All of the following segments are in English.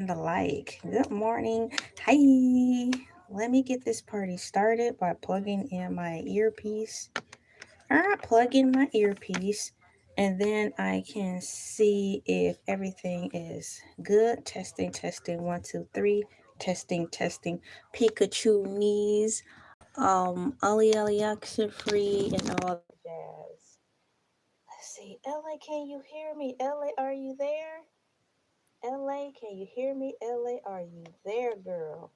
The like. Good morning. Hi. Let me get this party started by plugging in my earpiece. I plug in my earpiece and then I can see if everything is good. Testing, testing, one, two, three. Testing, testing. Pikachu knees. Ali Ali action free and all the jazz. Let's see. LA, can you hear me? LA, are you there? LA, can you hear me? LA, are you there, girl?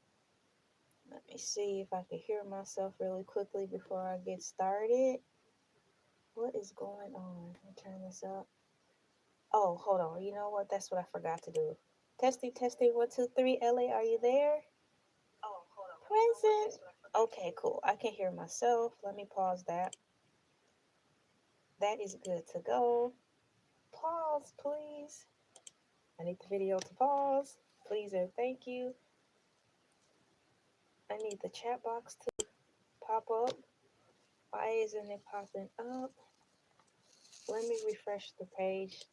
Let me see if I can hear myself really quickly before I get started. What is going on? Let me turn this up. Oh, hold on. You know what? That's what I forgot to do. Testing, testing, one, two, three. LA, are you there? Present. Okay, cool. I can hear myself. Let me pause that. That is good to go. Pause, please. I need the video to pause. Please and thank you. I need the chat box to pop up. Why isn't it popping up? Let me refresh the page.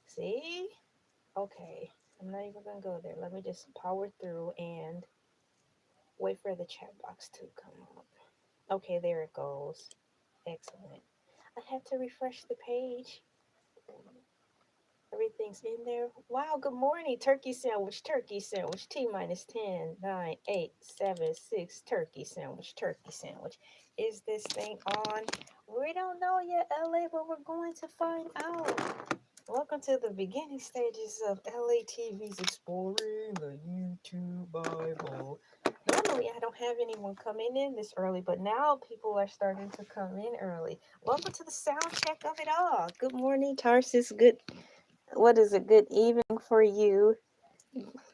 See? Okay. I'm not even going to go there. Let me just power through and wait for the chat box to come up. Okay, there it goes. Excellent. I have to refresh the page. Everything's in there. Wow, good morning. Turkey sandwich, turkey sandwich. T minus 10, 9, 8, 7, 6. Turkey sandwich, turkey sandwich. Is this thing on? We don't know yet, LA, but we're going to find out. Welcome to the beginning stages of Elay TV's Exploring the YouTube Bible. Normally, I don't have anyone coming in this early, but now people are starting to come in early. Welcome to the sound check of it all. Good morning, Tarsus. What is a good evening for you?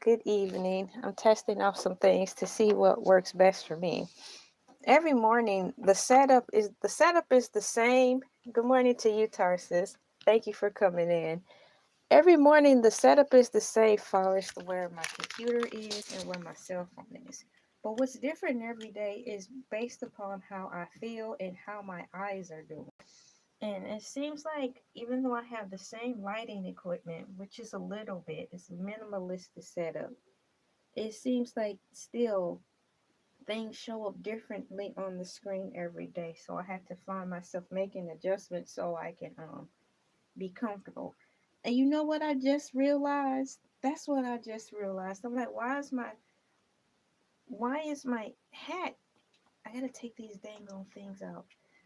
Good evening. I'm testing out some things to see what works best for me. Every morning, the setup is the same. Good morning to you, Tarsus. Thank you for coming in. Every morning, the setup is the same, far as to where my computer is and where my cell phone is. But what's different every day is based upon how I feel and how my eyes are doing. And it seems like even though I have the same lighting equipment, which is a little bit, it's a minimalistic setup, it seems like still things show up differently on the screen every day. So I have to find myself making adjustments so I can be comfortable. And you know what I just realized? That's what I just realized. I'm like, why is my hat? I gotta take these dang old things out.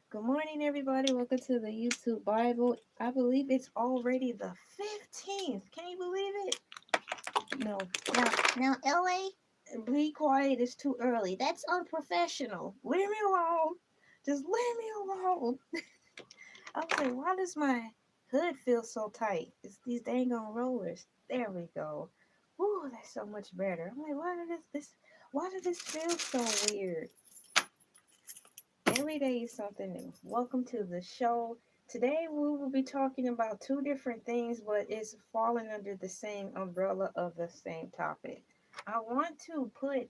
Good morning, everybody. Welcome to the YouTube Bible. I believe it's already the 15th. Can you believe it? No. Now, LA, be quiet. It's too early. That's unprofessional. Leave me alone. Just leave me alone. I was like, why does my hood feel so tight? It's these dang on rollers. There we go. Woo, that's so much better. I'm like, why did this feel so weird? Every day is something new. Welcome to the show. Today we will be talking about two different things, but it's falling under the same umbrella of the same topic. I want to put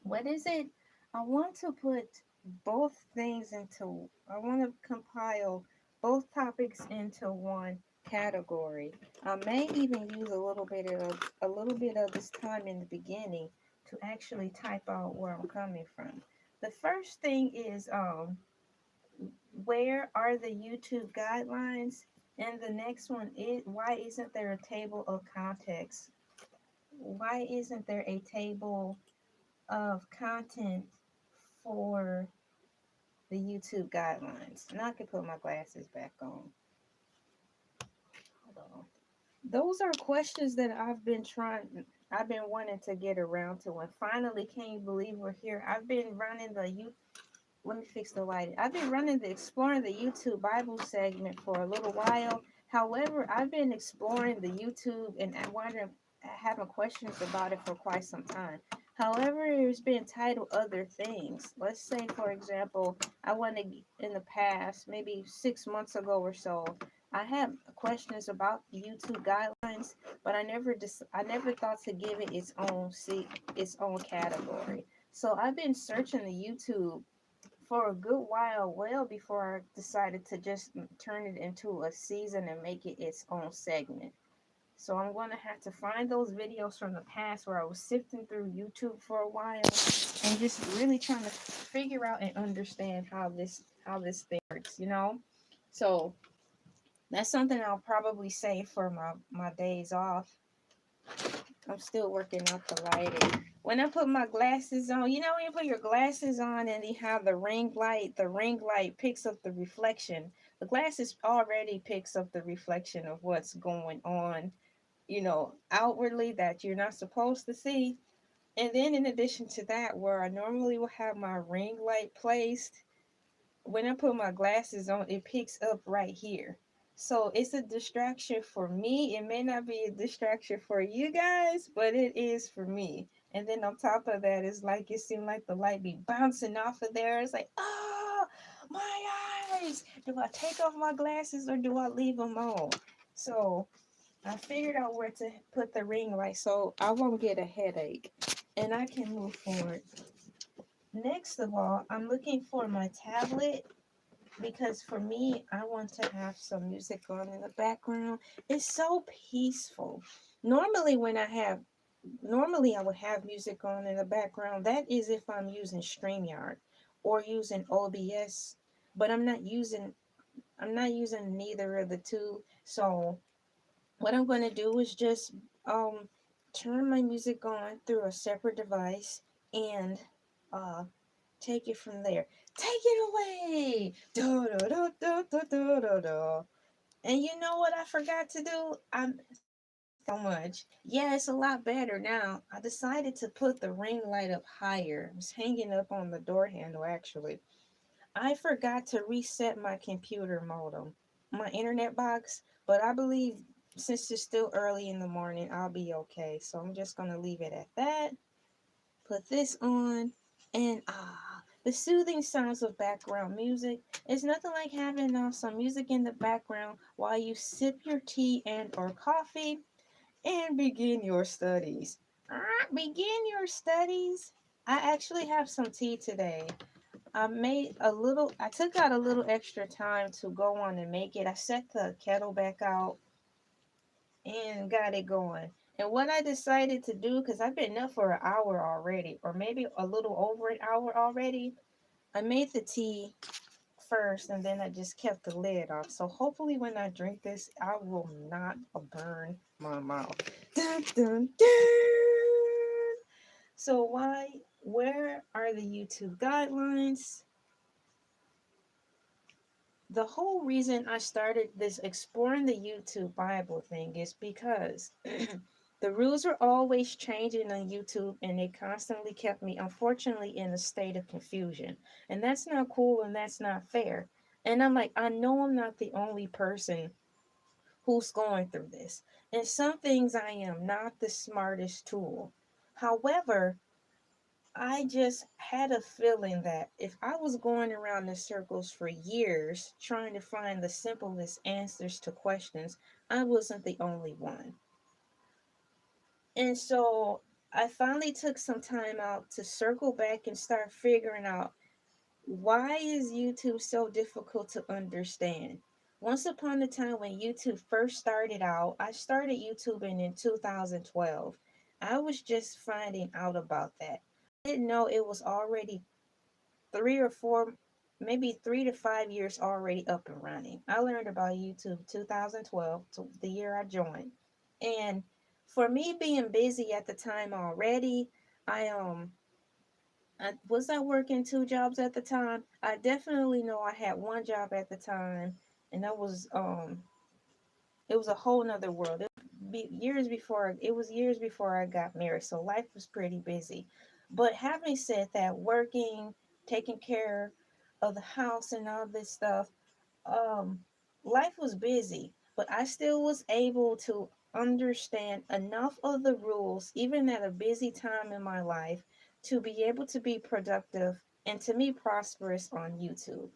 what is it? I want to put both things into, I want to compile both topics into one category. I may even use a little bit of this time in the beginning to actually type out where I'm coming from. The first thing is where are the YouTube guidelines? And the next one is, why isn't there a table of context? Why isn't there a table of content for the YouTube guidelines? Now I can put my glasses back on. Hold on. Those are questions that I've been wanting to get around to. And finally, can you believe we're here? I've been running let me fix the lighting. I've been running the Exploring the YouTube Bible segment for a little while. However, I've been exploring the YouTube and having questions about it for quite some time. However, it's been titled other things. Let's say, for example, I wanted in the past, maybe 6 months ago or so, I had questions about the YouTube guidelines, but I never thought to give it its own category. So I've been searching the YouTube for a good while, well before I decided to just turn it into a season and make it its own segment. So I'm going to have to find those videos from the past where I was sifting through YouTube for a while and just really trying to figure out and understand how this thing works, you know? So that's something I'll probably save for my days off. I'm still working out the lighting. When I put my glasses on, you know when you put your glasses on and you have the ring light picks up the reflection. The glasses already picks up the reflection of what's going on, outwardly that you're not supposed to see. And then in addition to that, where I normally will have my ring light placed, when I put my glasses on, it picks up right here. So it's a distraction for me. It may not be a distraction for you guys, but it is for me. And then on top of that, it's like it seemed like the light be bouncing off of there. It's like, oh, my eyes. Do I take off my glasses or do I leave them on? So I figured out where to put the ring light so I won't get a headache and I can move forward. Next of all, I'm looking for my tablet because for me, I want to have some music on in the background. It's so peaceful. Normally, normally I would have music on in the background. That is if I'm using StreamYard or using OBS, but I'm not using neither of the two. So what I'm going to do is just um turn my music on through a separate device and uh take it from there. Take it away. Da, da, da, da, da, da, da, da. And you know what I forgot to do? I'm so much. Yeah, it's a lot better now. I decided to put the ring light up higher. It's hanging up on the door handle actually. I forgot to reset my computer modem, my internet box, but I believe since it's still early in the morning, I'll be okay. So I'm just going to leave it at that. Put this on, and the soothing sounds of background music. It's nothing like having some music in the background while you sip your tea and or coffee and begin your studies. Begin your studies. I actually have some tea today. I took out a little extra time to go on and make it. I set the kettle back out and got it going. And what I decided to do, because I've been up for an hour already, or maybe a little over an hour already, I made the tea first and then I just kept the lid off. So hopefully when I drink this, I will not burn my mouth. Dun, dun, dun. So where are the YouTube guidelines? The whole reason I started this exploring the YouTube Bible thing is because the rules are always changing on YouTube and it constantly kept me, unfortunately, in a state of confusion. And that's not cool and that's not fair. And I'm like, I know I'm not the only person who's going through this. And some things I am not the smartest tool. However, I just had a feeling that if I was going around in circles for years trying to find the simplest answers to questions, I wasn't the only one. And so I finally took some time out to circle back and start figuring out, why is YouTube so difficult to understand? Once upon a time when YouTube first started out, I started YouTubing in 2012. I was just finding out about that. I didn't know it was already 3 or 4, maybe 3 to 5 years already up and running. I learned about YouTube 2012, the year I joined. And for me being busy at the time already, I I working 2 jobs at the time. I definitely know I had one job at the time, and that was it was a whole nother world. It was years before I got married, so life was pretty busy. But having said that, working, taking care of the house and all this stuff, um, life was busy, but I still was able to understand enough of the rules, even at a busy time in my life, to be able to be productive and to be prosperous on YouTube.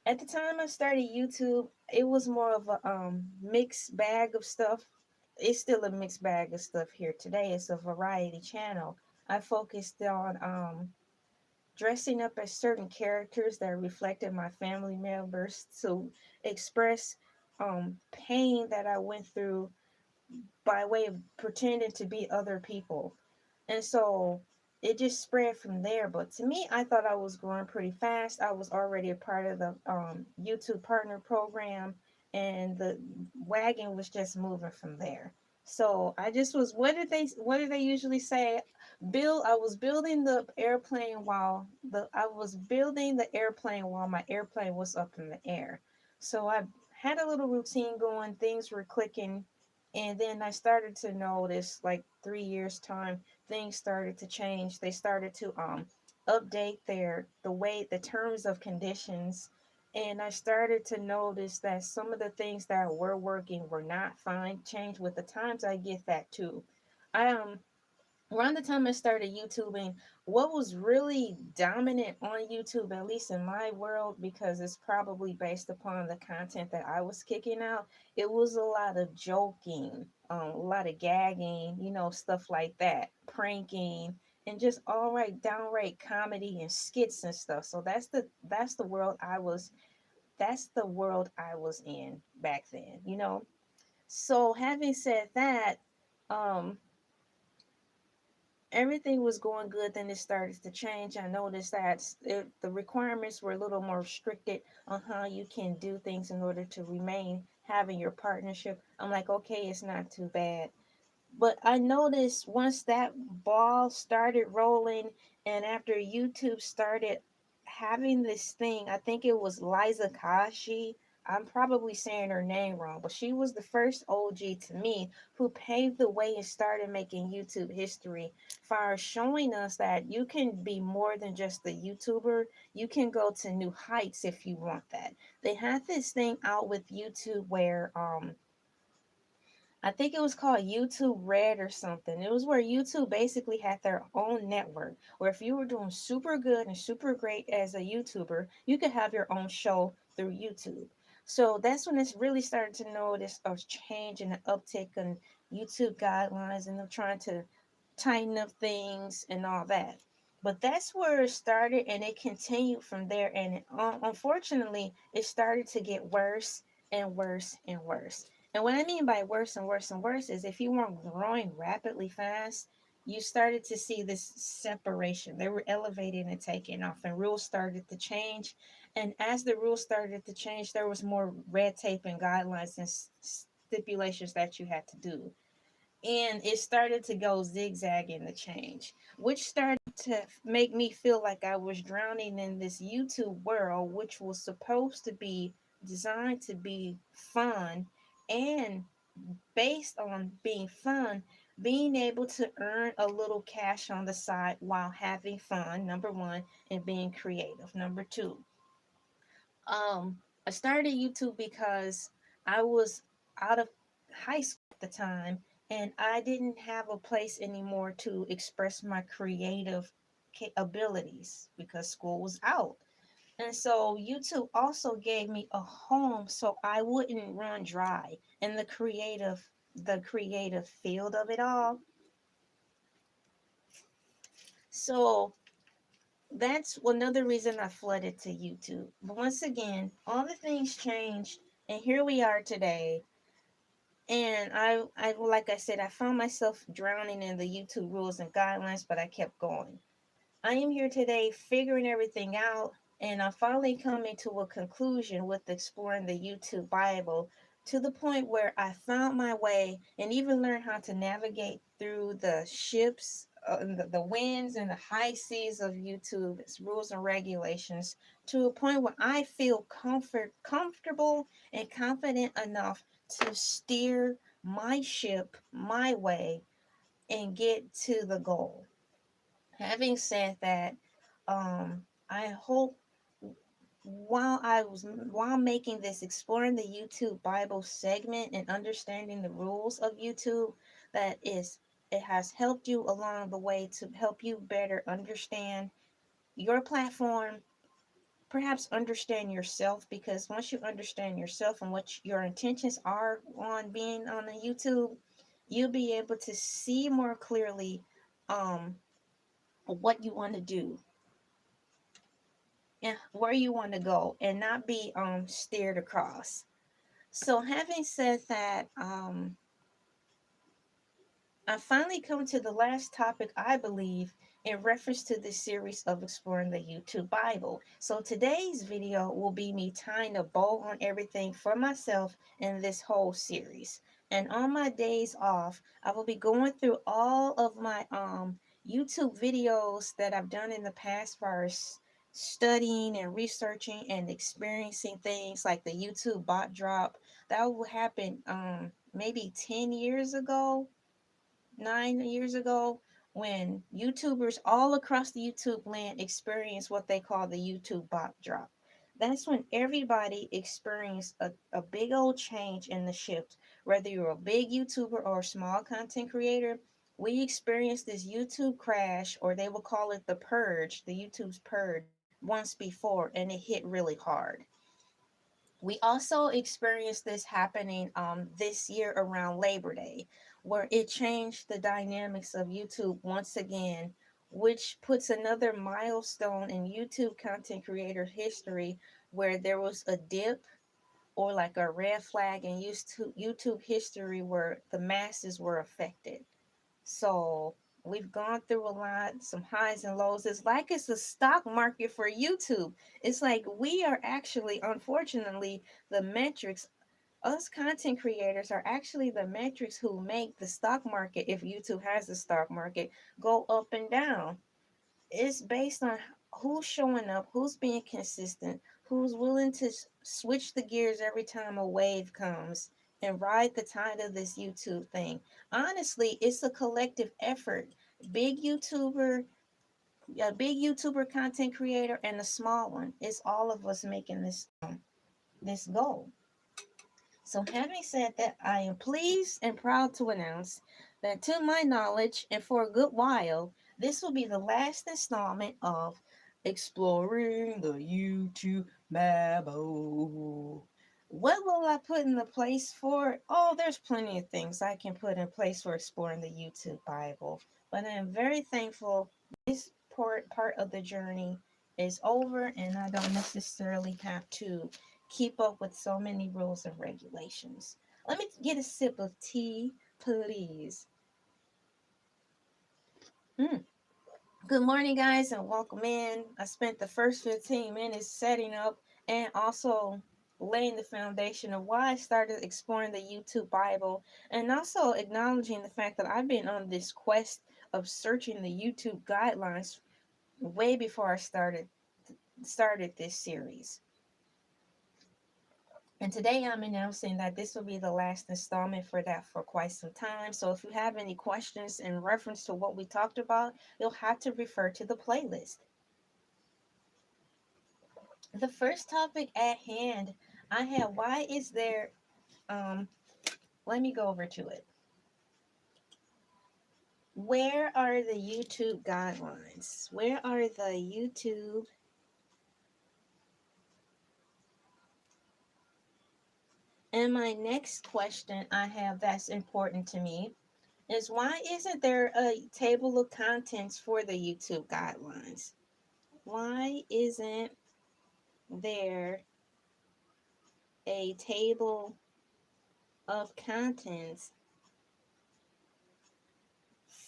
At the time I started YouTube, it was more of a mixed bag of stuff. It's still a mixed bag of stuff here today. It's a variety channel. I focused on dressing up as certain characters that reflected my family members to express pain that I went through by way of pretending to be other people. And so it just spread from there. But to me, I thought I was growing pretty fast. I was already a part of the YouTube partner program, and the wagon was just moving from there. So I just was. What did they usually say? I was building the airplane while the I was building the airplane while my airplane was up in the air. So I had a little routine going. Things were clicking, and then I started to notice, like 3 years time, things started to change. They started to update the terms of conditions, and I started to notice that some of the things that were working were not fine. Change with the times. I get that too. I Around the time I started YouTubing, what was really dominant on YouTube, at least in my world, because it's probably based upon the content that I was kicking out, it was a lot of joking, a lot of gagging, stuff like that, pranking, and just all right, downright comedy and skits and stuff. So that's the world I was in back then. So having said that, um, everything was going good. Then it started to change. I noticed that the requirements were a little more restricted on how you can do things in order to remain having your partnership. I'm like, okay, it's not too bad. But I noticed once that ball started rolling, and after YouTube started having this thing, I think it was Liza Kashi. I'm probably saying her name wrong, but she was the first OG to me who paved the way and started making YouTube history for showing us that you can be more than just the YouTuber. You can go to new heights if you want that. They had this thing out with YouTube where I think it was called YouTube Red or something. It was where YouTube basically had their own network, where if you were doing super good and super great as a YouTuber, you could have your own show through YouTube. So that's when it's really started to notice a change and an uptick in YouTube guidelines, and them trying to tighten up things and all that. But that's where it started, and it continued from there. And unfortunately, it started to get worse and worse and worse. And what I mean by worse and worse and worse is if you weren't growing rapidly fast, you started to see this separation. They were elevating and taking off, and rules started to change. And as the rules started to change, there was more red tape and guidelines and stipulations that you had to do. And it started to go zigzag in the change, which started to make me feel like I was drowning in this YouTube world, which was supposed to be designed to be fun, and based on being fun, being able to earn a little cash on the side while having fun, number one, and being creative, number two. I started YouTube because I was out of high school at the time, and I didn't have a place anymore to express my creative abilities because school was out. And so YouTube also gave me a home so I wouldn't run dry in the creative field of it all. So that's another reason I flooded to YouTube. But once again, all the things changed, and here we are today. And like I said, I found myself drowning in the YouTube rules and guidelines, but I kept going. I am here today figuring everything out, and I'm finally coming to a conclusion with exploring the YouTube Bible to the point where I found my way and even learned how to navigate through the ships, the winds, and the high seas of YouTube, its rules and regulations, to a point where I feel comfortable and confident enough to steer my ship my way and get to the goal. Having said that, I hope while making this exploring the YouTube Bible segment and understanding the rules of YouTube, that is it has helped you along the way to help you better understand your platform, perhaps understand yourself, because once you understand yourself and what your intentions are on being on the YouTube, you'll be able to see more clearly um what you want to do and where you want to go, and not be steered across. So having said that, I finally come to the last topic, I believe, in reference to this series of exploring the YouTube Bible. So today's video will be me tying a bow on everything for myself in this whole series. And on my days off, I will be going through all of my YouTube videos that I've done in the past for studying and researching and experiencing things like the YouTube bot drop. That will happen maybe 10 years ago, 9 years ago, when YouTubers all across the YouTube land experienced what they call the YouTube bot drop. That's when everybody experienced a big old change in the shift. Whether you're a big YouTuber or a small content creator, we experienced this YouTube crash, or they will call it the purge, the YouTube's purge, once before, and it hit really hard. We also experienced this happening this year around Labor Day, where it changed the dynamics of YouTube once again, which puts another milestone in YouTube content creator history, where there was a dip or like a red flag in YouTube history where the masses were affected. So we've gone through a lot, some highs and lows. It's like it's a stock market for YouTube. It's like we are actually, unfortunately, the metrics, us content creators are actually the metrics who make the stock market, if YouTube has a stock market, go up and down. It's based on who's showing up, who's being consistent, who's willing to switch the gears every time a wave comes and ride the tide of this YouTube thing. Honestly, it's a collective effort. Big YouTuber, a big YouTuber content creator, and a small one. It's all of us making this goal. So, having said that, I am pleased and proud to announce that, to my knowledge, and for a good while, this will be the last installment of Exploring the YouTube Bible. What will I put in the place for? Oh, there's plenty of things I can put in place for exploring the YouTube Bible. But I am very thankful this part of the journey is over, and I don't necessarily have to keep up with so many rules and regulations. Let me get a sip of tea, please. Mm. Good morning, guys, and welcome in. I spent the first 15 minutes setting up and also laying the foundation of why I started exploring the YouTube Bible, and also acknowledging the fact that I've been on this quest of searching the YouTube guidelines way before I started this series. And today I'm announcing that this will be the last installment for that for quite some time. So if you have any questions in reference to what we talked about, you'll have to refer to the playlist. The first topic at hand, I have why is there um let me go over to it. Where are the YouTube guidelines? Where are the YouTube? And my next question I have that's important to me is, why isn't there a table of contents for the YouTube guidelines? Why isn't there a table of contents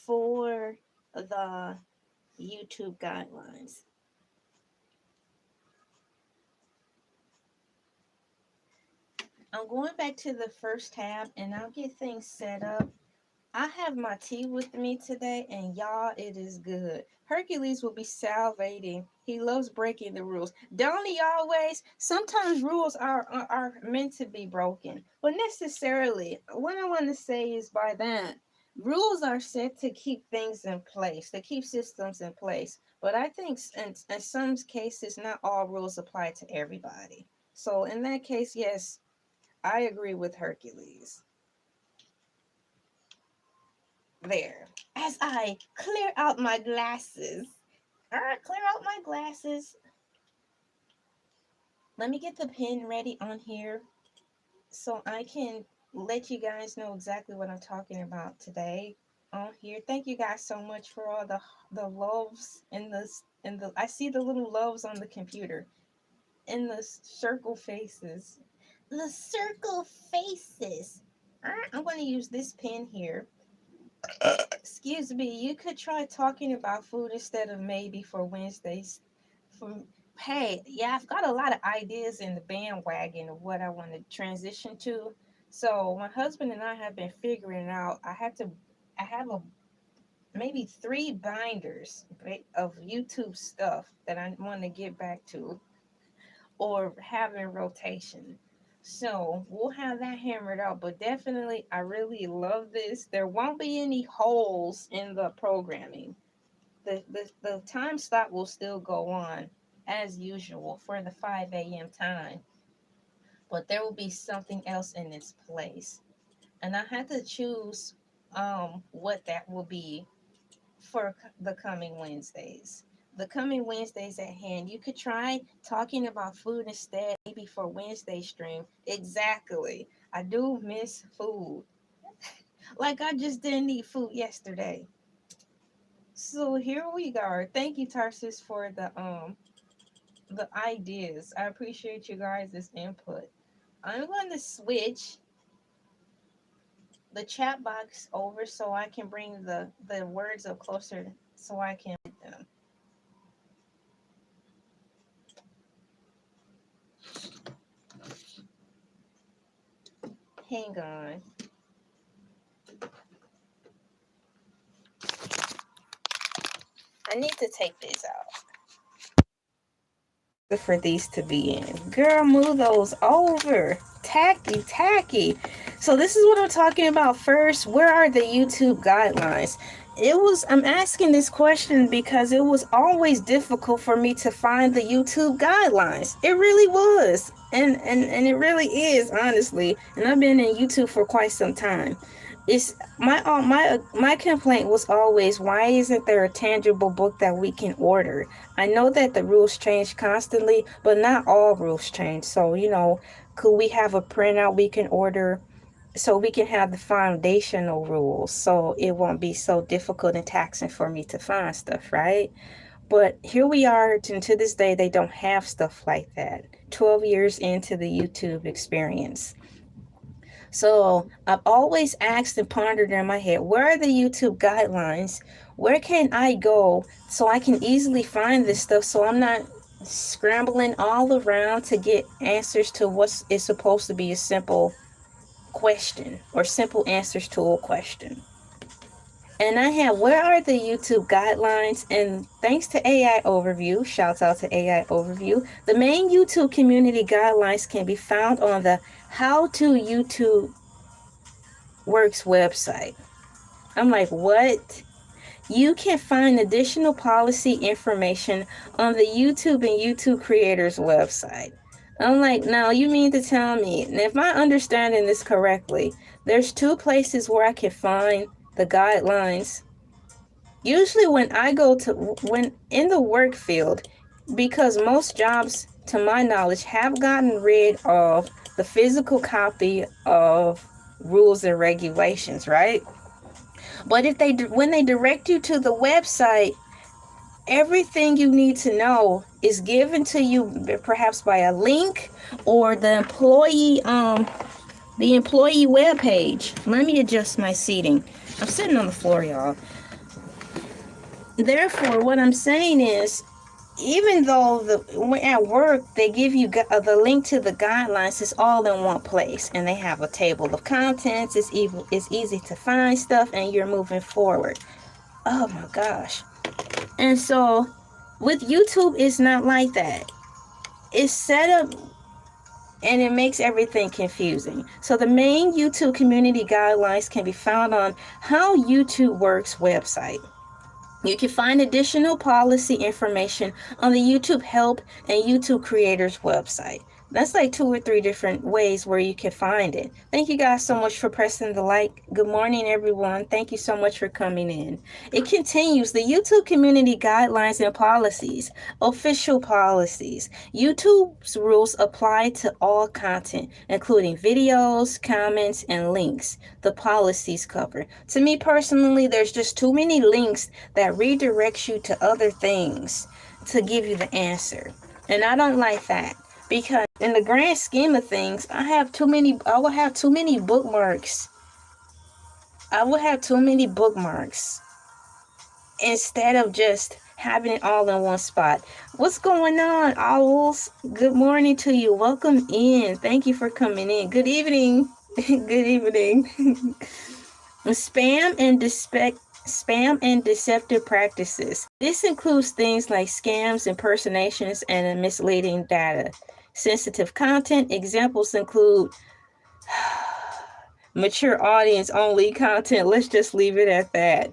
for the YouTube guidelines? I'm going back to the first tab and I'll get things set up. I have my tea with me today, and y'all, it is good. Hercules will be salivating. He loves breaking the rules. Don't he always? Sometimes rules are meant to be broken. But necessarily, what I want to say is by that, rules are set to keep things in place, to keep systems in place. But I think in some cases, not all rules apply to everybody. So in that case, yes, I agree with Hercules. There. As I clear out my glasses. All right, clear out my glasses. Let me get the pen ready on here so I can let you guys know exactly what I'm talking about today on here. Thank you guys so much for all the loves and the I see the little loves on the computer and the circle faces. The circle faces. All right, I'm going to use this pen here. Excuse me, you could try talking about food instead of maybe for Wednesdays. For Hey, yeah, I've got a lot of ideas in the bandwagon of what I want to transition to. So my husband and I have been figuring out. I have a maybe three binders of YouTube stuff that I want to get back to or have in rotation. So we'll have that hammered out. But definitely, I really love this. There won't be any holes in the programming. The time slot will still go on as usual for the 5 a.m. time, but there will be something else in its place. And I had to choose what that will be for the coming Wednesdays. The coming Wednesdays at hand. You could try talking about food instead, maybe for Wednesday stream. Exactly. I do miss food. Like I just didn't eat food yesterday. So here we go. Thank you, Tarsus, for the ideas. I appreciate you guys' input. I'm going to switch the chat box over so I can bring the words up closer so I can read them. Hang on. I need to take this out for these to be in. Girl, move those over. Tacky, tacky. So this is what I'm talking about first. Where are the YouTube guidelines? I'm asking this question because it was always difficult for me to find the YouTube guidelines. It really was. And it really is, honestly. And I've been in YouTube for quite some time. It's my complaint was always, why isn't there a tangible book that we can order? I know that the rules change constantly, but not all rules change. So, could we have a printout we can order so we can have the foundational rules so it won't be so difficult and taxing for me to find stuff, right? But here we are, and to this day, they don't have stuff like that. 12 years into the YouTube experience. So I've always asked and pondered in my head, where are the YouTube guidelines? Where can I go so I can easily find this stuff so I'm not scrambling all around to get answers to what is supposed to be a simple question or simple answers to a question. And I have, where are the YouTube guidelines? And thanks to AI Overview, shouts out to AI Overview, the main YouTube community guidelines can be found on the How to YouTube Works website. I'm like, what? You can find additional policy information on the YouTube and YouTube creators website. I'm like, no, you mean to tell me, and if I'm understanding this correctly, there's two places where I can find the guidelines. Usually when in the work field, because most jobs, to my knowledge, have gotten rid of the physical copy of rules and regulations, right? But when they direct you to the website, everything you need to know is given to you perhaps by a link or the employee web page. Let me adjust my seating. I'm sitting on the floor, y'all. Therefore, what I'm saying is, even though at work they give you the link to the guidelines, it's all in one place, and they have a table of contents. It's easy to find stuff, and you're moving forward. Oh my gosh. And so with YouTube, it's not like that. It's set up and it makes everything confusing. So the main YouTube community guidelines can be found on How YouTube Works website. You can find additional policy information on the YouTube Help and YouTube Creators website. That's like 2 or 3 different ways where you can find it. Thank you guys so much for pressing the like. Good morning, everyone. Thank you so much for coming in. It continues, the YouTube community guidelines and policies, official policies. YouTube's rules apply to all content, including videos, comments, and links. The policies cover. To me personally, there's just too many links that redirects you to other things to give you the answer. And I don't like that. Because in the grand scheme of things, I will have too many bookmarks. I will have too many bookmarks instead of just having it all in one spot. What's going on, owls? Good morning to you. Welcome in. Thank you for coming in. Good evening. Good evening. Spam and deceptive practices. This includes things like scams, impersonations, and misleading data. Sensitive content. Examples include mature audience only content. Let's just leave it at that.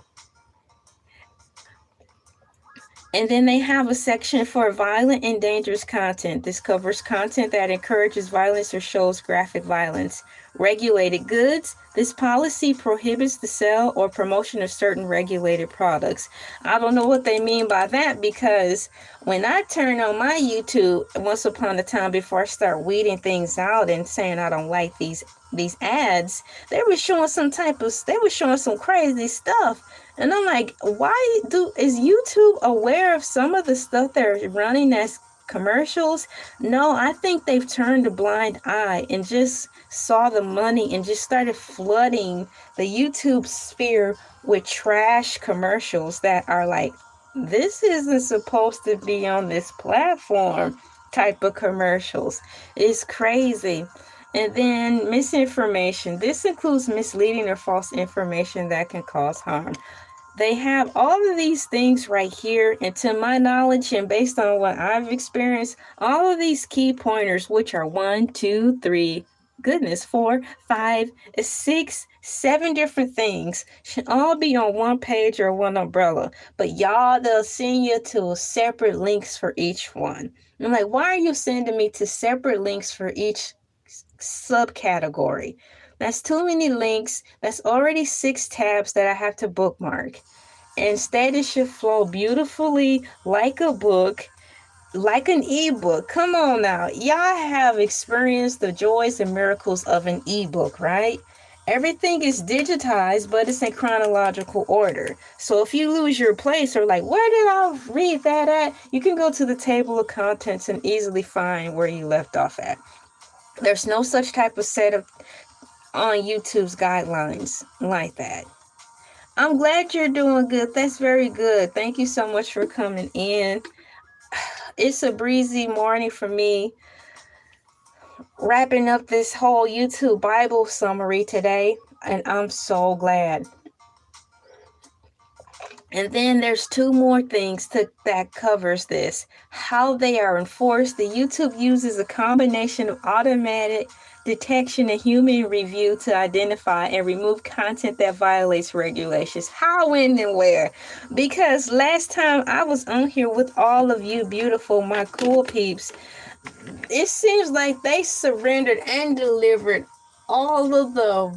And then they have a section for violent and dangerous content. This covers content that encourages violence or shows graphic violence. Regulated goods. This policy prohibits the sale or promotion of certain regulated products. I don't know what they mean by that, because when I turn on my YouTube once upon a time, before I start weeding things out and saying I don't like these ads, they were showing some crazy stuff. And I'm like, is YouTube aware of some of the stuff they're running as commercials? No, I think they've turned a blind eye and just saw the money and just started flooding the YouTube sphere with trash commercials that are like, this isn't supposed to be on this platform type of commercials. It's crazy. And then misinformation. This includes misleading or false information that can cause harm. They have all of these things right here, and to my knowledge and based on what I've experienced, all of these key pointers, which are 1, 2, 3, 4, 5, 6, 7 different things, should all be on one page or one umbrella. But y'all, they'll send you to separate links for each one. I'm like, why are you sending me to separate links for each subcategory? That's too many links. That's already 6 tabs that I have to bookmark. Instead, it should flow beautifully like a book, like an ebook. Come on now. Y'all have experienced the joys and miracles of an ebook, right? Everything is digitized, but it's in chronological order. So if you lose your place or like, where did I read that at? You can go to the table of contents and easily find where you left off at. There's no such type of setup on YouTube's guidelines like that. I'm glad you're doing good. That's very good. Thank you so much for coming in. It's a breezy morning for me, wrapping up this whole YouTube Bible summary today, and I'm so glad. And then there's 2 more things that covers this. How they are enforced. The YouTube uses a combination of automatic detection and human review to identify and remove content that violates regulations. How, when, and where? Because last time I was on here with all of you beautiful, my cool peeps, it seems like they surrendered and delivered all of the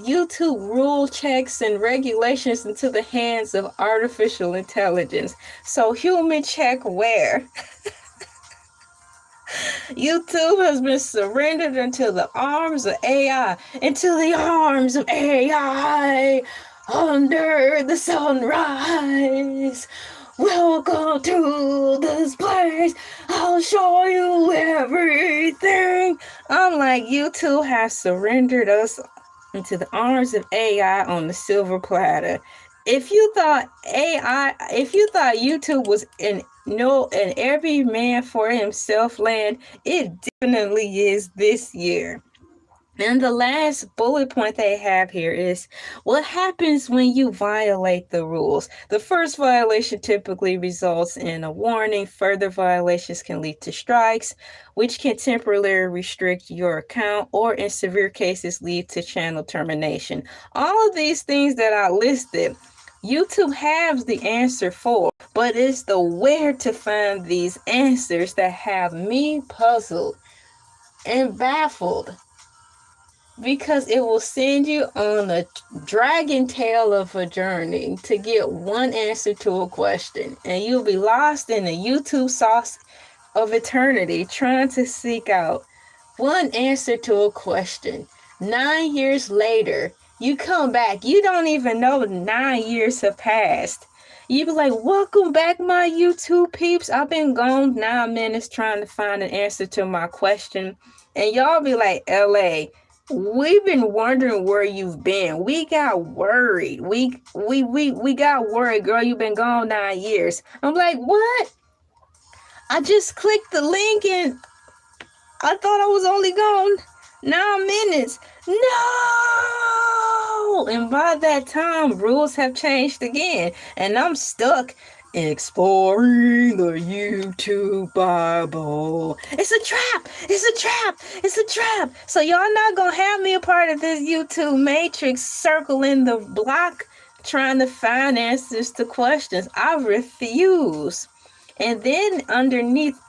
YouTube rule checks and regulations into the hands of artificial intelligence. So human check where? YouTube has been surrendered into the arms of AI, into the arms of AI, under the sunrise. Welcome to this place. I'll show you everything. I'm like, YouTube has surrendered us into the arms of AI on the silver platter. If you thought YouTube was in every man for himself land, it definitely is this year. And the last bullet point they have here is what happens when you violate the rules. The first violation typically results in a warning. Further violations can lead to strikes, which can temporarily restrict your account or in severe cases lead to channel termination. All of these things that I listed, YouTube has the answer for, but it's the where to find these answers that have me puzzled and baffled. Because it will send you on a dragon tail of a journey to get one answer to a question. And you'll be lost in the YouTube sauce of eternity trying to seek out one answer to a question. 9 years later, you come back. You don't even know 9 years have passed. You be like, welcome back, my YouTube peeps. I've been gone 9 minutes trying to find an answer to my question. And y'all be like, LA, We've been wondering where you've been. We got worried. We got worried, girl. You've been gone 9 years. I'm like, what? I just clicked the link and I thought I was only gone 9 minutes. No! And by that time, rules have changed again. And I'm stuck exploring the YouTube Bible. It's a trap! It's a trap! It's a trap! So y'all not gonna have me a part of this YouTube matrix circling the block trying to find answers to questions. I refuse. And then underneath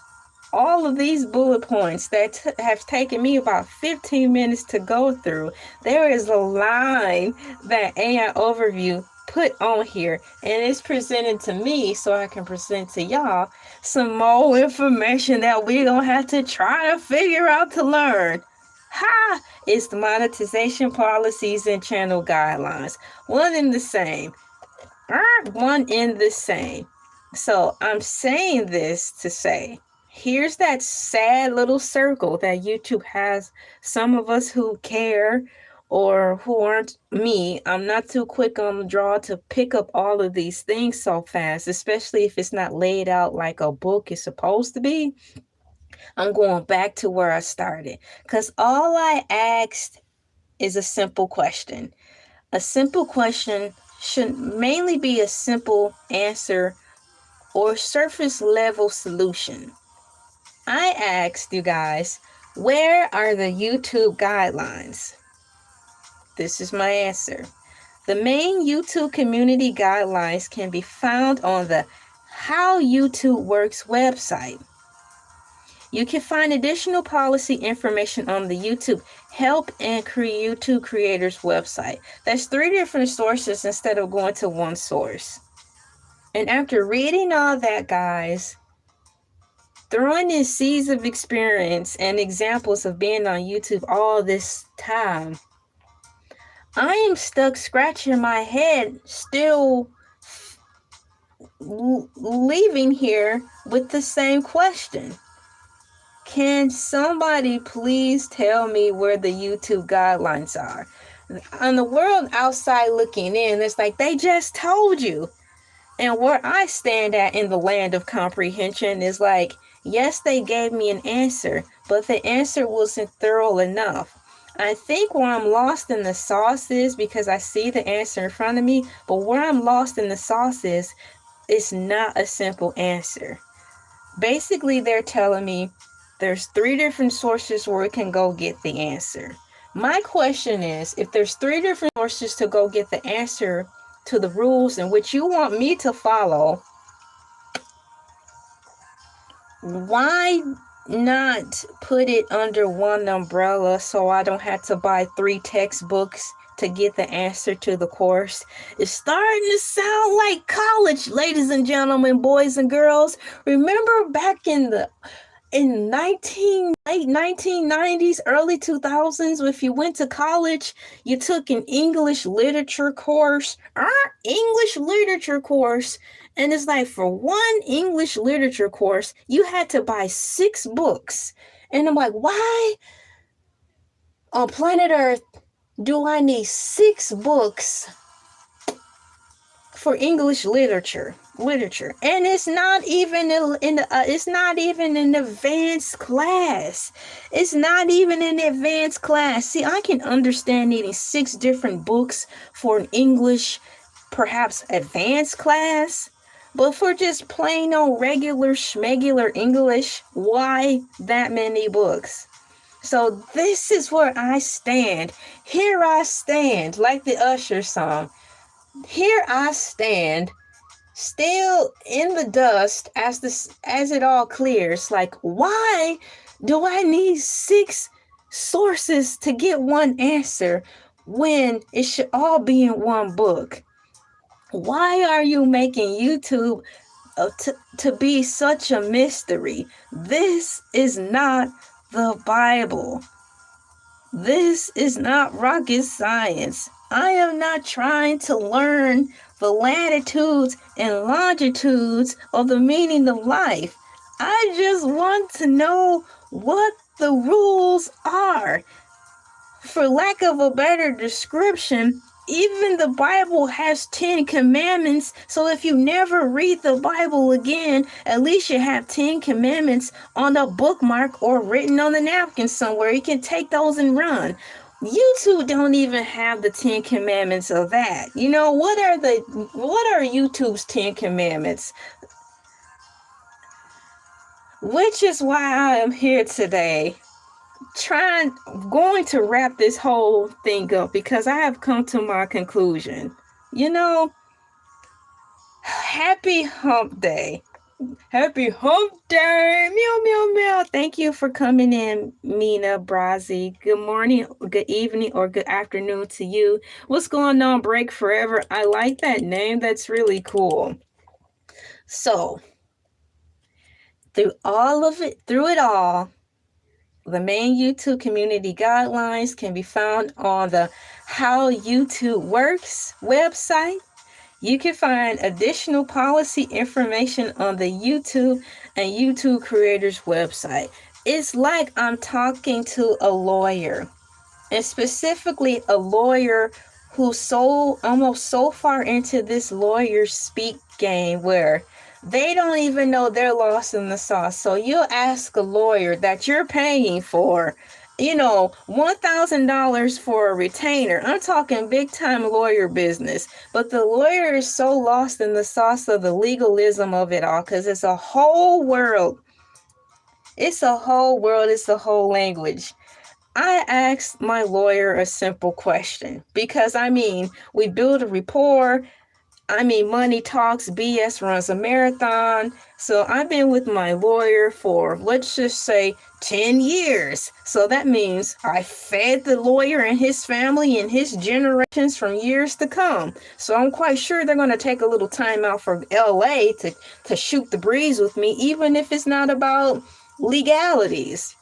all of these bullet points that have taken me about 15 minutes to go through, there is a line that AI Overview put on here, and it's presented to me so I can present to y'all some more information that we're gonna have to try to figure out to learn. Ha! It's the monetization policies and channel guidelines. One in the same. One in the same. So I'm saying this to say, here's that sad little circle that YouTube has. Some of us who care or who aren't me, I'm not too quick on the draw to pick up all of these things so fast, especially if it's not laid out like a book is supposed to be. I'm going back to where I started because all I asked is a simple question. A simple question should mainly be a simple answer or surface level solution. I asked you guys, where are the YouTube guidelines? This is my answer. The main YouTube community guidelines can be found on the How YouTube Works website. You can find additional policy information on the YouTube Help and YouTube Creators website. That's 3 different sources instead of going to one source. And after reading all that, guys, throwing in seeds of experience and examples of being on YouTube all this time, I am stuck scratching my head, still leaving here with the same question. Can somebody please tell me where the YouTube guidelines are? On the world outside looking in, it's like they just told you. And where I stand at in the land of comprehension is like, yes, they gave me an answer, but the answer wasn't thorough enough. I think where I'm lost in the sauce is because I see the answer in front of me, but where I'm lost in the sauce is, it's not a simple answer. Basically, they're telling me there's 3 different sources where we can go get the answer. My question is, if there's 3 different sources to go get the answer to the rules in which you want me to follow, why not put it under one umbrella so I don't have to buy 3 textbooks to get the answer to the course? It's starting to sound like college, ladies and gentlemen, boys and girls. Remember back in the late 1990s, early 2000s, if you went to college, you took an English literature course, and it's like for one English literature course, you had to buy 6 books. And I'm like, why on planet Earth do I need 6 books for English literature? And it's not even it's not even an advanced class. It's not even an advanced class. See, I can understand needing 6 different books for an English, perhaps advanced class, but for just plain old regular schmegular English, why that many books? So this is where I stand. Here I stand, like the Usher song. Here I stand, still in the dust as it all clears. Like, why do I need 6 sources to get one answer when it should all be in one book? Why are you making YouTube to be such a mystery? This is not the Bible. This is not rocket science. I am not trying to learn the latitudes and longitudes of the meaning of life. I just want to know what the rules are. for lack of a better description, even the Bible has 10 commandments. So if you never read the Bible again, at least you have 10 commandments on a bookmark or written on the napkin somewhere. You can take those and run. YouTube don't even have the 10 commandments of that. You know, what are YouTube's 10 commandments? Which is why I am here today, going to wrap this whole thing up, because I have come to my conclusion. You know, happy hump day. Happy hump day. Meow, meow, meow. Thank you for coming in, Mina Brazi. Good morning, good evening, or good afternoon to you. What's going on, Break Forever? I like that name. That's really cool. So, through it all, the main YouTube community guidelines can be found on the How YouTube Works website. You can find additional policy information on the YouTube and YouTube creators website. It's like I'm talking to a lawyer, and specifically a lawyer who's almost so far into this lawyer speak game where they don't even know they're lost in the sauce. So you'll ask a lawyer that you're paying for, $1,000 for a retainer. I'm talking big time lawyer business. But the lawyer is so lost in the sauce of the legalism of it all, because it's a whole world. It's a whole world. It's a whole language. I asked my lawyer a simple question because, we build a rapport. Money talks, BS runs a marathon. So I've been with my lawyer for, let's just say, 10 years. So that means I fed the lawyer and his family and his generations from years to come. So I'm quite sure they're going to take a little time out for LA to shoot the breeze with me, even if it's not about legalities.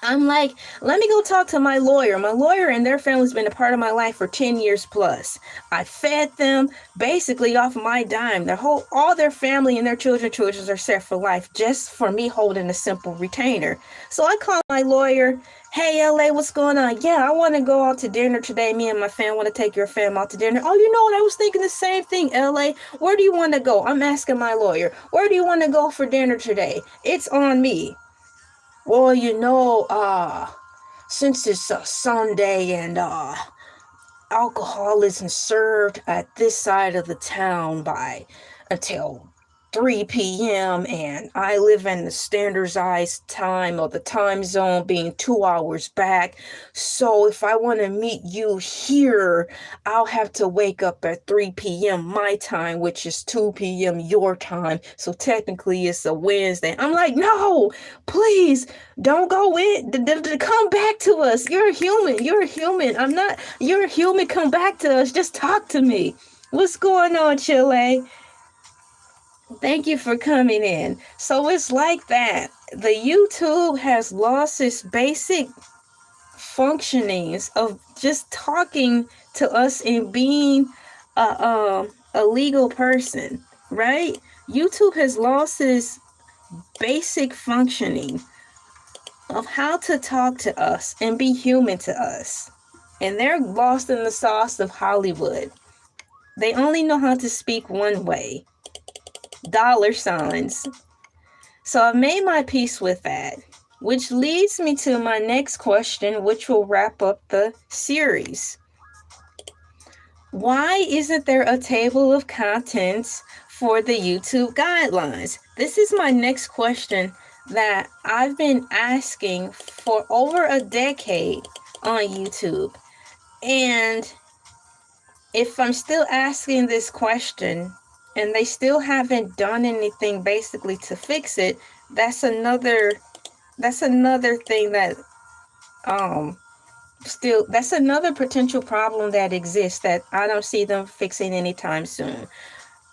I'm like, let me go talk to my lawyer. My lawyer and their family's been a part of my life for 10 years plus. I fed them basically off my dime. All their family and their children are set for life just for me holding a simple retainer. So I call my lawyer. Hey, LA, what's going on? Yeah, I want to go out to dinner today. Me and my fam want to take your fam out to dinner. Oh, you know what? I was thinking the same thing, LA. Where do you want to go? I'm asking my lawyer. Where do you want to go for dinner today? It's on me. Well, since it's a Sunday and alcohol isn't served at this side of the town until 3 p.m. and I live in the standardized time of the time zone being 2 hours back. So if I want to meet you here, I'll have to wake up at 3 p.m. my time, which is 2 p.m. your time. So technically it's a Wednesday. I'm like, no, please don't go in. Come back to us. You're a human. You're a human. You're a human. Come back to us. Just talk to me. What's going on, Chile? Thank you for coming in. So it's like that. The YouTube has lost its basic functionings of just talking to us and being a legal person, right? YouTube has lost its basic functioning of how to talk to us and be human to us. And they're lost in the sauce of Hollywood. They only know how to speak one way. $signs. So I've made my peace with that, which leads me to my next question, which will wrap up the series. Why isn't there a table of contents for the YouTube guidelines? This is my next question that I've been asking for over a decade on YouTube. And if I'm still asking this question, and they still haven't done anything basically to fix it, that's another thing that that's another potential problem that exists that I don't see them fixing anytime soon.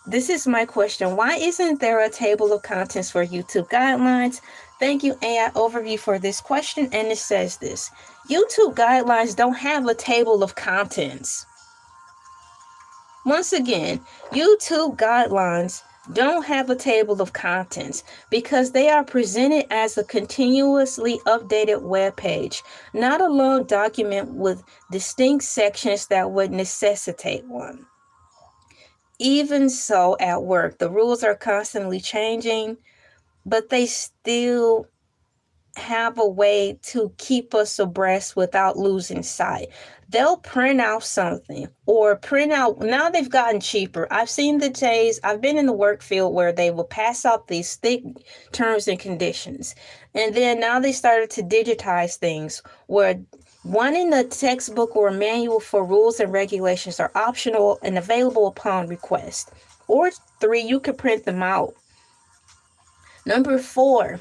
This is my question. Why isn't there a table of contents for YouTube guidelines? Thank you, AI Overview, for this question. And it says this: YouTube guidelines don't have a table of contents. Once again, YouTube guidelines don't have a table of contents because they are presented as a continuously updated web page, not a long document with distinct sections that would necessitate one. Even so, at work, the rules are constantly changing, but they still have a way to keep us abreast without losing sight. They'll print out something or print out, now they've gotten cheaper. I've seen the days, I've been in the work field where they will pass out these thick terms and conditions. And then now they started to digitize things where one in the textbook or manual for rules and regulations are optional and available upon request. Or 3, you could print them out. Number 4,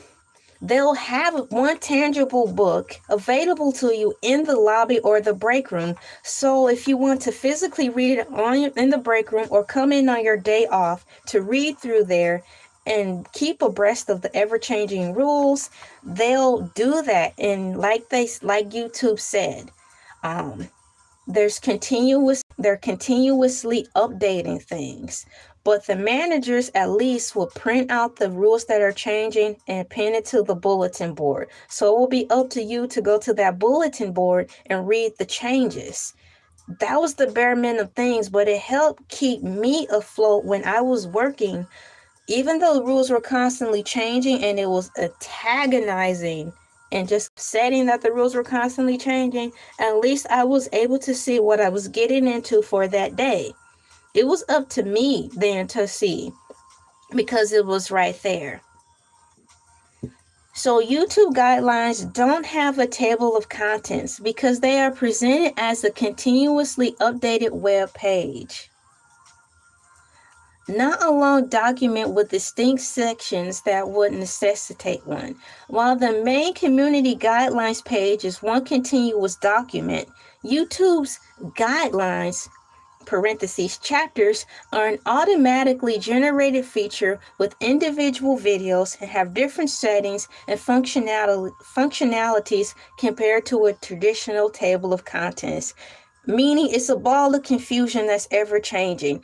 they'll have one tangible book available to you in the lobby or the break room. So if you want to physically read it in the break room or come in on your day off to read through there and keep abreast of the ever-changing rules, they'll do that. And like YouTube said, they're continuously updating things. But the managers at least will print out the rules that are changing and pin it to the bulletin board. So it will be up to you to go to that bulletin board and read the changes. That was the bare minimum things, but it helped keep me afloat when I was working. Even though the rules were constantly changing and it was antagonizing and just upsetting that the rules were constantly changing, at least I was able to see what I was getting into for that day. It was up to me then to see because it was right there. So YouTube guidelines don't have a table of contents because they are presented as a continuously updated web page, not a long document with distinct sections that would necessitate one. While the main community guidelines page is one continuous document, YouTube's guidelines chapters are an automatically generated feature with individual videos and have different settings and functionalities compared to a traditional table of contents, meaning it's a ball of confusion that's ever changing.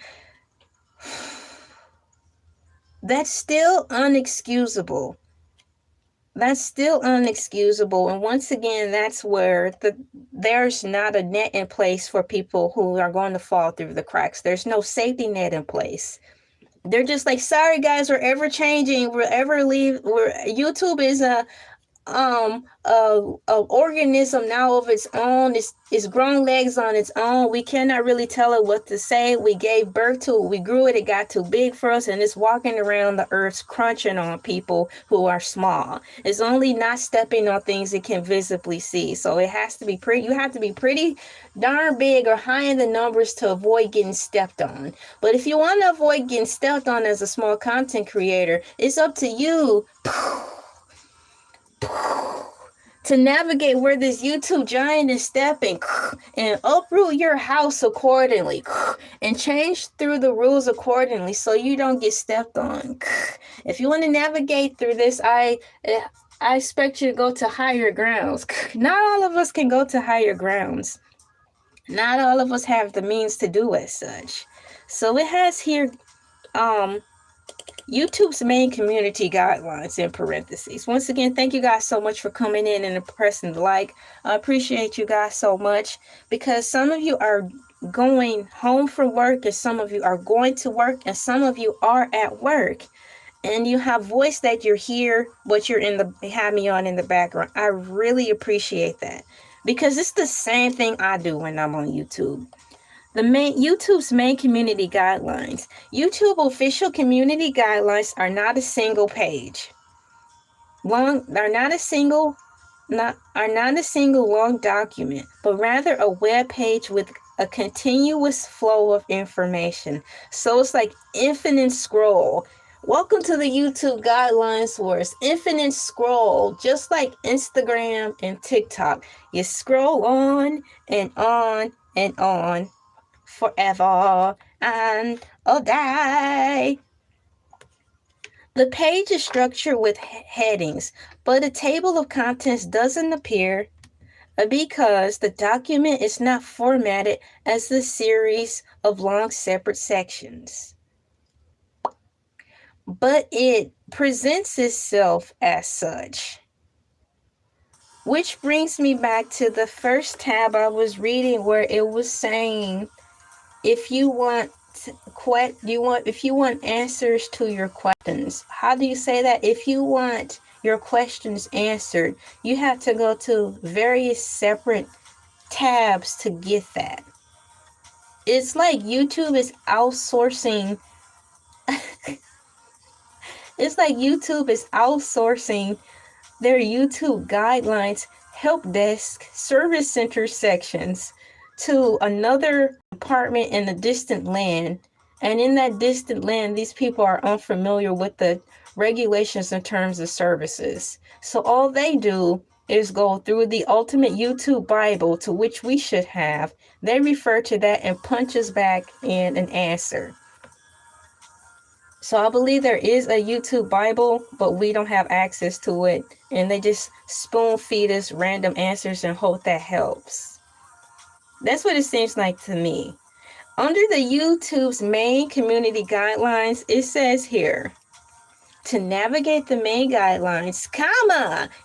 That's still unexcusable. And once again, that's where there's not a net in place for people who are going to fall through the cracks. There's no safety net in place. They're just like, sorry guys, we're ever changing. YouTube is a organism now of its own. It's grown legs on its own. We cannot really tell it what to say. We gave birth to it, we grew it, it got too big for us, and it's walking around the earth crunching on people who are small. It's only not stepping on things it can visibly see. So it has to be you have to be pretty darn big or high in the numbers to avoid getting stepped on. But if you want to avoid getting stepped on as a small content creator, it's up to you to navigate where this YouTube giant is stepping and uproot your house accordingly and change through the rules accordingly so you don't get stepped on. If you want to navigate through this, I expect you to go to higher grounds. Not all of us can go to higher grounds. Not all of us have the means to do as such. So it has here YouTube's main community guidelines in parentheses. Once again, thank you guys so much for coming in and pressing the like. I appreciate you guys so much because some of you are going home from work and some of you are going to work and some of you are at work and you have voice that you're here, but you're have me on in the background. I really appreciate that because it's the same thing I do when I'm on YouTube. YouTube's main community guidelines. YouTube official community guidelines are not a single page. Are not a single long document, but rather a web page with a continuous flow of information. So it's like infinite scroll. Welcome to the YouTube guidelines where it's infinite scroll, just like Instagram and TikTok. You scroll on and on and on. Forever and a day. The page is structured with headings, but a table of contents doesn't appear because the document is not formatted as a series of long separate sections. but it presents itself as such. Which brings me back to the first tab I was reading, where it was saying, if you want answers to your questions. How do you say that? If you want your questions answered, you have to go to various separate tabs to get that. It's like YouTube is outsourcing their YouTube guidelines help desk service center sections to another department in a distant land. And in that distant land, these people are unfamiliar with the regulations in terms of services. So all they do is go through the ultimate YouTube Bible, to which we should have. They refer to that and punch us back in an answer. So I believe there is a YouTube Bible, but we don't have access to it. And they just spoon feed us random answers and hope that helps. That's what it seems like to me. Under the YouTube's main community guidelines, it says here, to navigate the main guidelines,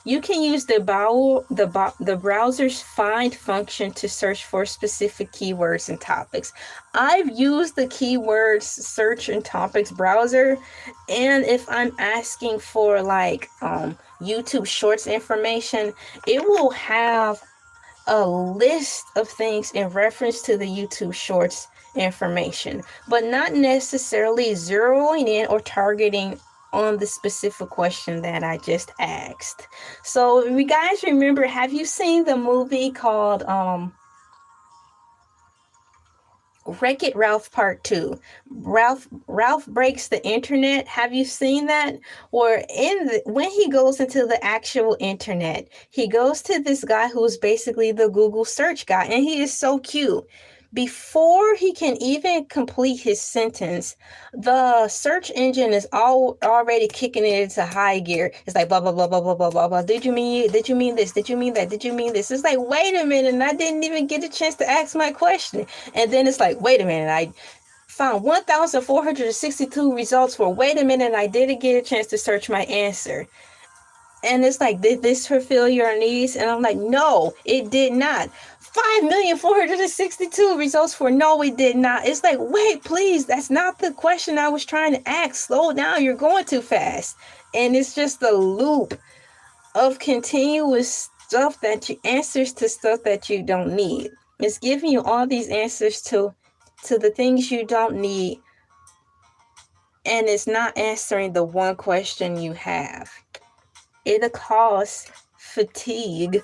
you can use the browser's find function to search for specific keywords and topics. I've used the keywords search and topics browser, and if I'm asking for like YouTube Shorts information, it will have a list of things in reference to the YouTube Shorts information, but not necessarily zeroing in or targeting on the specific question that I just asked. So if you guys remember, have you seen the movie called Wreck-It Ralph Part 2? Ralph breaks the internet. Have you seen that? Or when he goes into the actual internet, he goes to this guy who's basically the Google search guy, and he is so cute. Before he can even complete his sentence, the search engine is already kicking it into high gear. It's like blah blah blah blah blah blah blah blah. Did you mean this? Did you mean that? Did you mean this? It's like, wait a minute, and I didn't even get a chance to ask my question. And then it's like, wait a minute, I found 1,462 results for wait a minute, and I didn't get a chance to search my answer. And it's like, did this fulfill your needs? And I'm like, no, it did not. 5,462 results for no, it did not. It's like, wait, please, that's not the question I was trying to ask. Slow down, you're going too fast. And it's just a loop of continuous answers to stuff that you don't need. It's giving you all these answers to the things you don't need, and it's not answering the one question you have. It'll cause fatigue.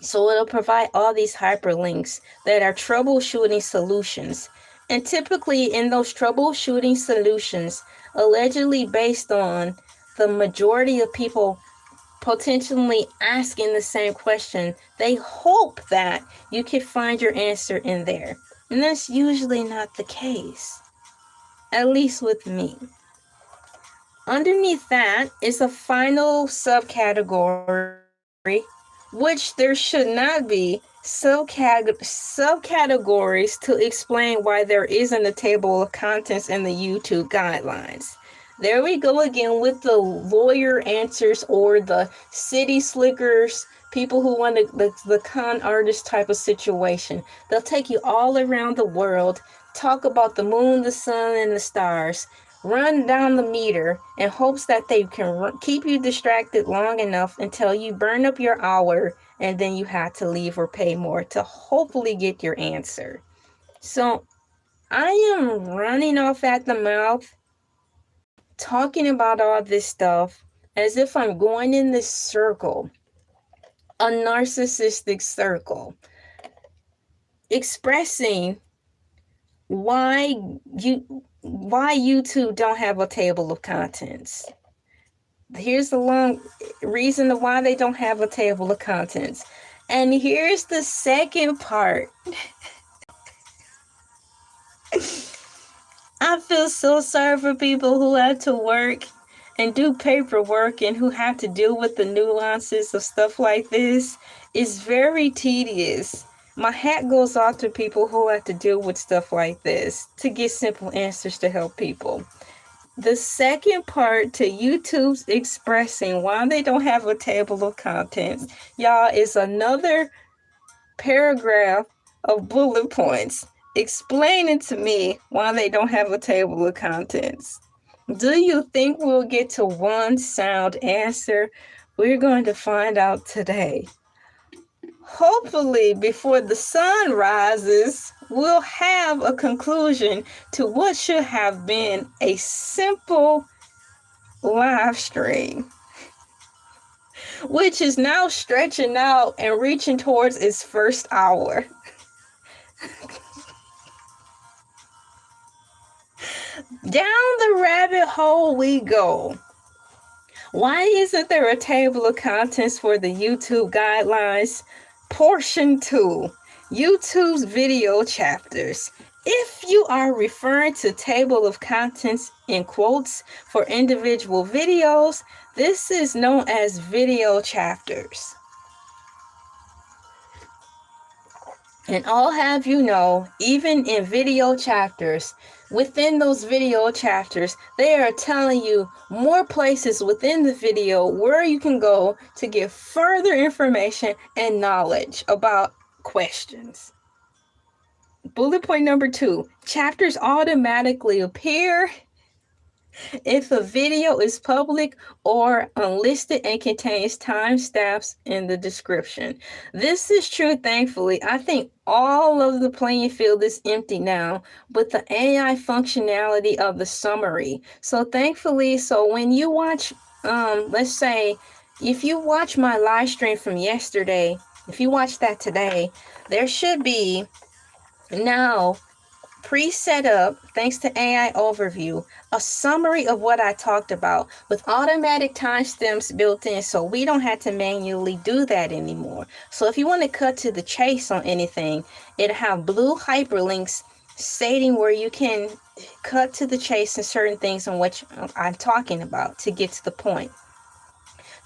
So it'll provide all these hyperlinks that are troubleshooting solutions. And typically in those troubleshooting solutions, allegedly based on the majority of people potentially asking the same question, they hope that you can find your answer in there. And that's usually not the case, at least with me. Underneath that is a final subcategory, which there should not be subcategories to explain why there isn't a table of contents in the YouTube guidelines. There we go again with the lawyer answers or the city slickers, people who want the con artist type of situation. They'll take you all around the world, talk about the moon, the sun, and the stars, run down the meter in hopes that they can keep you distracted long enough until you burn up your hour, and then you have to leave or pay more to hopefully get your answer. So I am running off at the mouth, talking about all this stuff as if I'm going in this circle, a narcissistic circle, expressing why YouTube don't have a table of contents. Here's the long reason why they don't have a table of contents. And here's the second part. I feel so sorry for people who have to work and do paperwork and who have to deal with the nuances of stuff like this. It's very tedious. My hat goes off to people who have to deal with stuff like this to get simple answers to help people. The second part to YouTube's expressing why they don't have a table of contents, y'all, is another paragraph of bullet points explaining to me why they don't have a table of contents. Do you think we'll get to one sound answer? We're going to find out today. Hopefully, before the sun rises, we'll have a conclusion to what should have been a simple live stream, which is now stretching out and reaching towards its first hour. Down the rabbit hole we go. Why isn't there a table of contents for the YouTube guidelines? Portion 2, YouTube's video chapters. If you are referring to table of contents in quotes for individual videos, this is known as video chapters. And I'll have you know, even in video chapters, within those video chapters, they are telling you more places within the video where you can go to get further information and knowledge about questions. Bullet point number 2, chapters automatically appear if a video is public or unlisted and contains timestamps in the description. This is true, thankfully. I think all of the playing field is empty now with the AI functionality of the summary. So thankfully, so when you watch, let's say, if you watch my live stream from yesterday, if you watch that today, there should be now pre-set up, thanks to AI overview, a summary of what I talked about with automatic timestamps built in, so we don't have to manually do that anymore. So if you want to cut to the chase on anything, it'll have blue hyperlinks stating where you can cut to the chase in certain things on what I'm talking about to get to the point.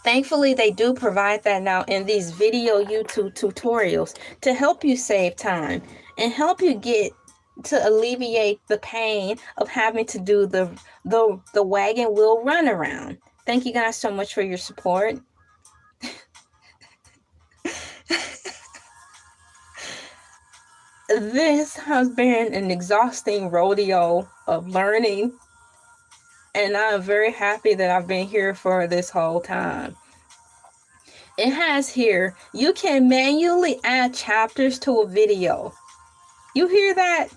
Thankfully, they do provide that now in these video YouTube tutorials to help you save time and help you get to alleviate the pain of having to do the wagon wheel run around. Thank you guys so much for your support. This has been an exhausting rodeo of learning, and I'm very happy that I've been here for this whole time. It has here, you can manually add chapters to a video. You hear that?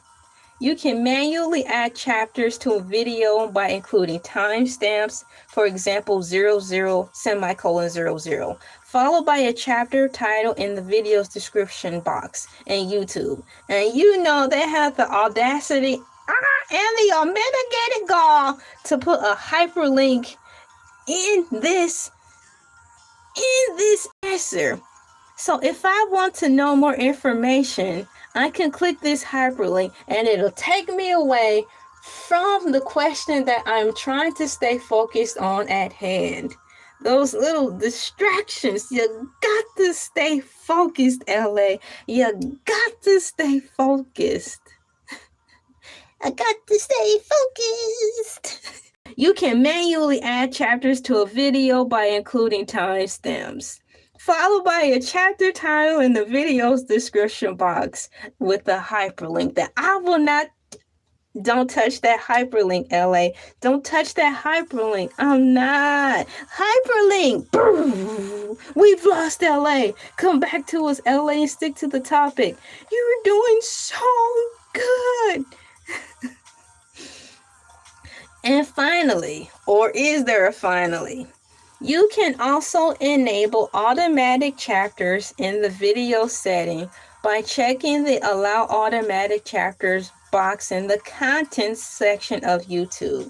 You can manually add chapters to a video by including timestamps, for example, 00, semicolon 00, followed by a chapter title in the video's description box in YouTube. And you know they have the audacity and the unmitigated gall to put a hyperlink in this answer. So if I want to know more information, I can click this hyperlink and it'll take me away from the question that I'm trying to stay focused on at hand. Those little distractions, you got to stay focused, LA. You got to stay focused. I got to stay focused. You can manually add chapters to a video by including timestamps, followed by a chapter title in the video's description box with a hyperlink that I will not. Don't touch that hyperlink, LA. Don't touch that hyperlink. I'm not. Hyperlink. We've lost LA. Come back to us, LA, and stick to the topic. You're doing so good. And finally, or is there a finally? You can also enable automatic chapters in the video setting by checking the Allow Automatic Chapters box in the Contents section of YouTube.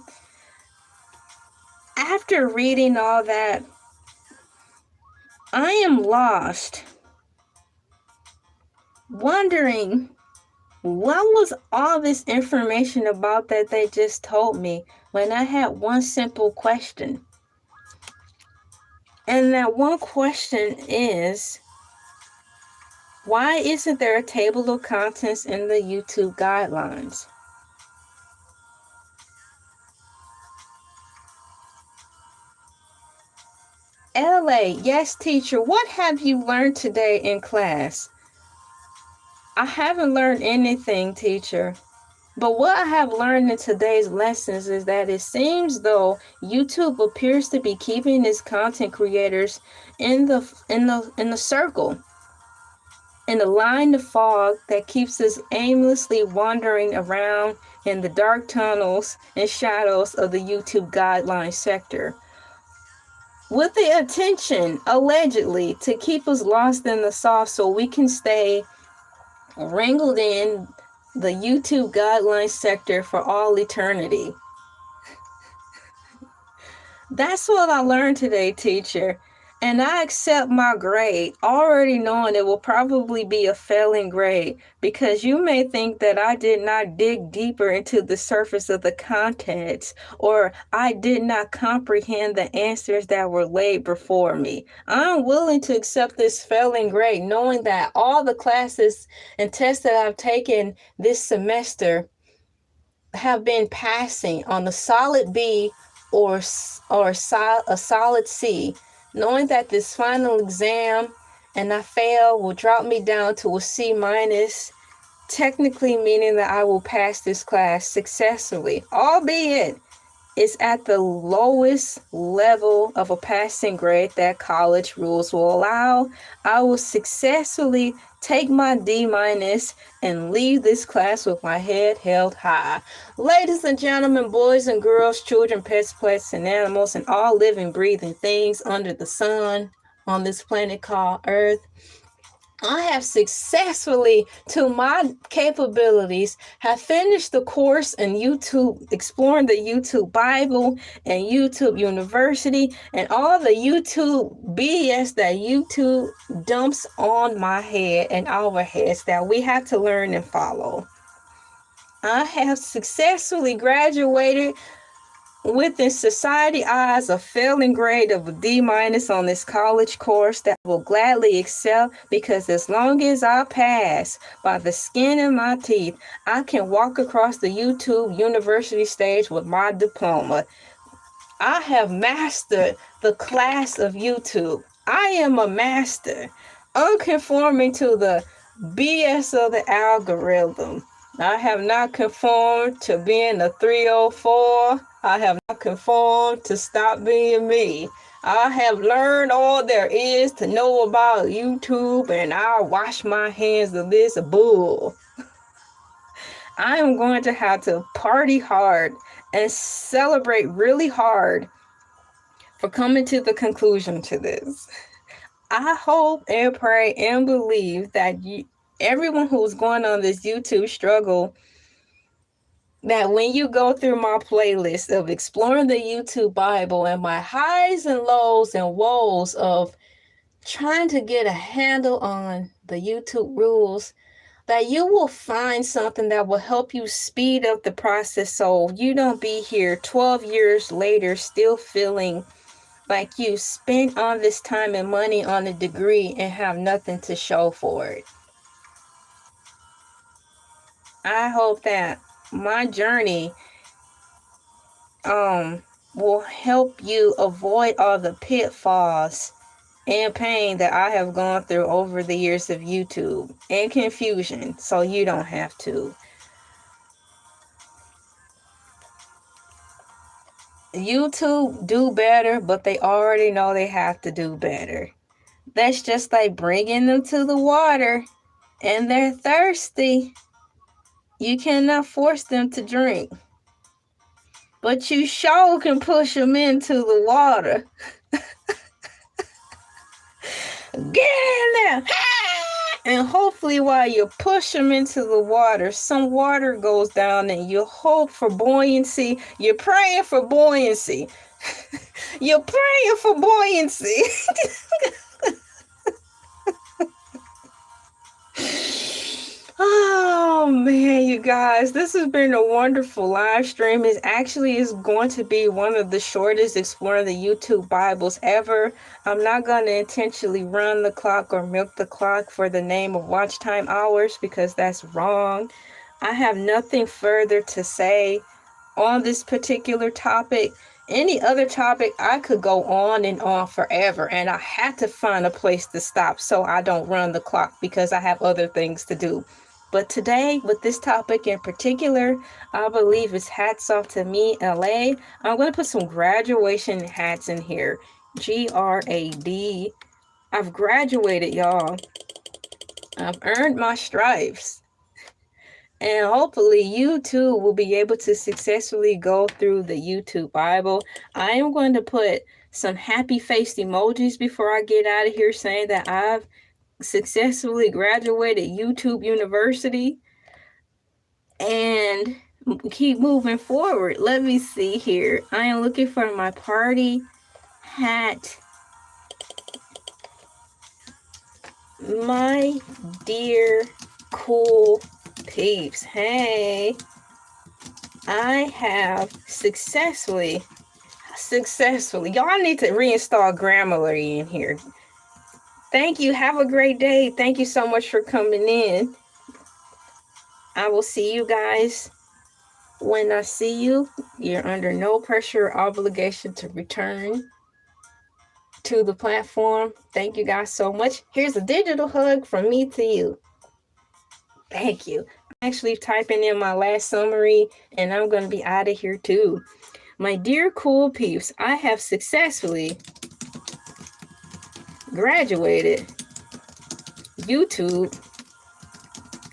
After reading all that, I am lost, wondering what was all this information about that they just told me when I had one simple question. And that one question is, why isn't there a table of contents in the YouTube guidelines? Elay, yes, teacher, what have you learned today in class? I haven't learned anything, teacher. But what I have learned in today's lessons is that it seems though YouTube appears to be keeping its content creators in the circle, in the line of fog that keeps us aimlessly wandering around in the dark tunnels and shadows of the YouTube guideline sector, with the intention, allegedly, to keep us lost in the sauce so we can stay wrangled in the YouTube guideline sector for all eternity. That's what I learned today, teacher. And I accept my grade, already knowing it will probably be a failing grade, because you may think that I did not dig deeper into the surface of the contents, or I did not comprehend the answers that were laid before me. I'm willing to accept this failing grade, knowing that all the classes and tests that I've taken this semester have been passing on a solid B or a solid C, knowing that this final exam and I fail will drop me down to a C minus, technically meaning that I will pass this class successfully, albeit it's at the lowest level of a passing grade that college rules will allow. I will successfully take my D minus and leave this class with my head held high. Ladies and gentlemen, boys and girls, children, pets, and animals, and all living, breathing things under the sun on this planet called Earth, I have successfully, to my capabilities, have finished the course in YouTube, exploring the YouTube Bible and YouTube University and all the YouTube BS that YouTube dumps on my head and our heads that we have to learn and follow. I have successfully graduated with, in society eyes, a failing grade of a D minus on this college course that I will gladly excel, because as long as I pass by the skin of my teeth, I can walk across the YouTube University stage with my diploma. I have mastered the class of YouTube. I am a master, unconforming to the BS of the algorithm. I have not conformed to being a 304. I have not conformed to stop being me. I have learned all there is to know about YouTube, and I wash my hands of this bull. I am going to have to party hard and celebrate really hard for coming to the conclusion to this. I hope and pray and believe that everyone who's going on this YouTube struggle, that when you go through my playlist of exploring the YouTube Bible and my highs and lows and woes of trying to get a handle on the YouTube rules, that you will find something that will help you speed up the process so you don't be here 12 years later still feeling like you spent all this time and money on a degree and have nothing to show for it. I hope that my journey will help you avoid all the pitfalls and pain that I have gone through over the years of YouTube, and confusion, so you don't have to. YouTube do better, but they already know they have to do better. That's just like bringing them to the water and they're thirsty. You cannot force them to drink, but you sure can push them into the water. Get in there! And hopefully while you push them into the water, some water goes down and you hope for buoyancy. You're praying for buoyancy. You're praying for buoyancy. Oh man, you guys, this has been a wonderful live stream. It actually is going to be one of the shortest exploring the YouTube Bibles ever. I'm not going to intentionally run the clock or milk the clock for the name of watch time hours, because that's wrong. I have nothing further to say on this particular topic. Any other topic, I could go on and on forever, and I had to find a place to stop so I don't run the clock because I have other things to do. But today, with this topic in particular, I believe it's hats off to me, LA. I'm going to put some graduation hats in here. GRAD. I've graduated, y'all. I've earned my stripes. And hopefully you too will be able to successfully go through the YouTube Bible. I am going to put some happy faced emojis before I get out of here saying that I've successfully graduated YouTube University and keep moving forward. Let me see here. I am looking for my party hat. My dear cool peeps, hey, I have successfully, y'all need to reinstall Grammarly in here. Thank you. Have a great day. Thank you so much for coming in. I will see you guys when I see you. You're under no pressure or obligation to return to the platform. Thank you guys so much. Here's a digital hug from me to you. Thank you. I'm actually typing in my last summary, and I'm going to be out of here too. My dear cool peeps, I have successfully graduated YouTube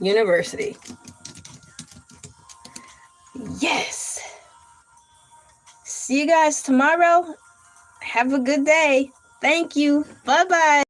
University. Yes. See you guys tomorrow. Have a good day. Thank you. Bye-bye.